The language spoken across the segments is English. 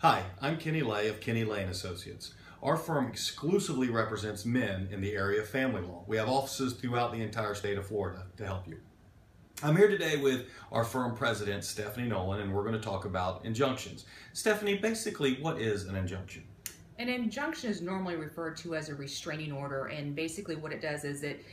Hi, I'm Kenny Leigh of Kenny Leigh & Associates. Our firm exclusively represents men in the area of family law. We have offices throughout the entire state of Florida to help you. I'm here today with our firm president, Stephanie Nolan, and we're going to talk about injunctions. Stephanie, basically, what is an injunction? An injunction is normally referred to as a restraining order, and basically what it does is it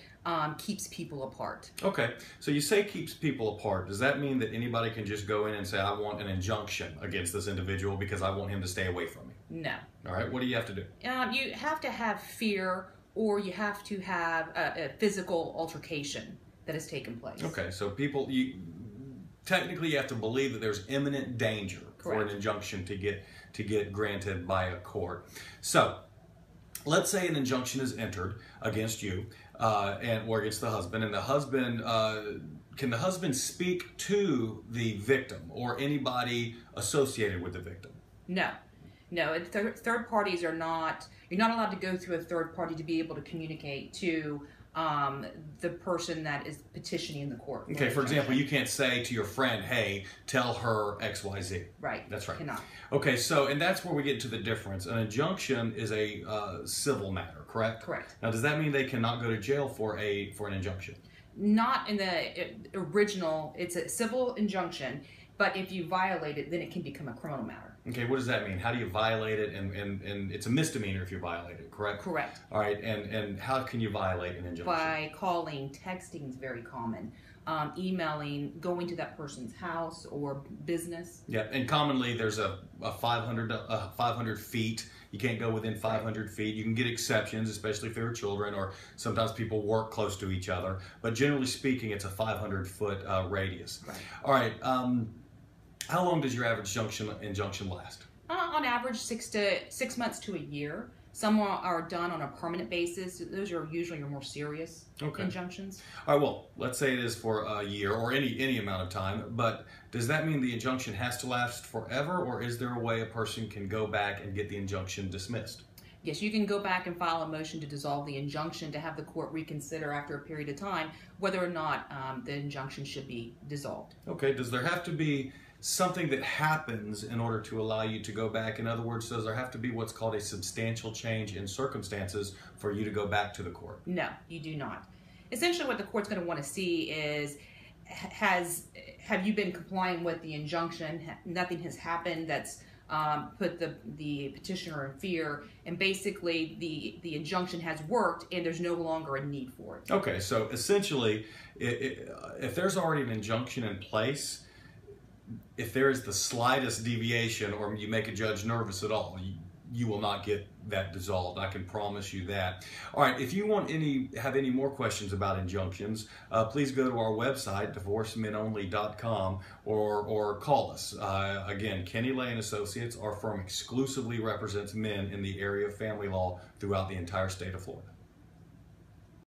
keeps people apart. Okay, so you say keeps people apart. Does that mean that anybody can just go in and say, I want an injunction against this individual because I want him to stay away from me? No. All right, what do you have to do? You have to have fear, or you have to have a physical altercation that has taken place. Okay, so technically you have to believe that there's imminent danger for an injunction to get granted by a court. So let's say an injunction is entered against you or against the husband, and the husband can the husband speak to the victim or anybody associated with the victim? No. Third parties are not. You're not allowed to go through a third party to be able to communicate to the person that is petitioning the court. Okay, for example, you can't say to your friend, hey, tell her XYZ. Right. That's right. Cannot. Okay, so, and that's where we get to the difference. An injunction is a civil matter, correct? Correct. Now, does that mean they cannot go to jail for an injunction? Not in the original. It's a civil injunction, but if you violate it, then it can become a criminal matter. Okay, what does that mean? How do you violate it? And it's a misdemeanor if you violate it, correct? Correct. All right, and how can you violate an injunction? By calling, texting is very common, emailing, going to that person's house or business. Yeah, and commonly there's a 500 feet. You can't go within 500 feet. You can get exceptions, especially if there are children, or sometimes people work close to each other. But generally speaking, it's a 500-foot radius. Right. All right. How long does your average injunction last? On average, 6 months to a year. Some are done on a permanent basis. Those are usually your more serious injunctions. All right, well, let's say it is for a year or any amount of time, but does that mean the injunction has to last forever, or is there a way a person can go back and get the injunction dismissed? Yes, you can go back and file a motion to dissolve the injunction to have the court reconsider after a period of time whether or not the injunction should be dissolved. Okay, does there have to be something that happens in order to allow you to go back? In other words, does there have to be what's called a substantial change in circumstances for you to go back to the court? No, you do not. Essentially what the court's going to want to see is, have you been complying with the injunction? Nothing has happened that's put the petitioner in fear, and basically the injunction has worked and there's no longer a need for it. Okay, so essentially if there's already an injunction in place, if there is the slightest deviation or you make a judge nervous at all, you will not get that dissolved. I can promise you that. All right, if you have any more questions about injunctions, please go to our website, divorcemenonly.com, or call us. Again, Kenny Leigh & Associates, our firm exclusively represents men in the area of family law throughout the entire state of Florida.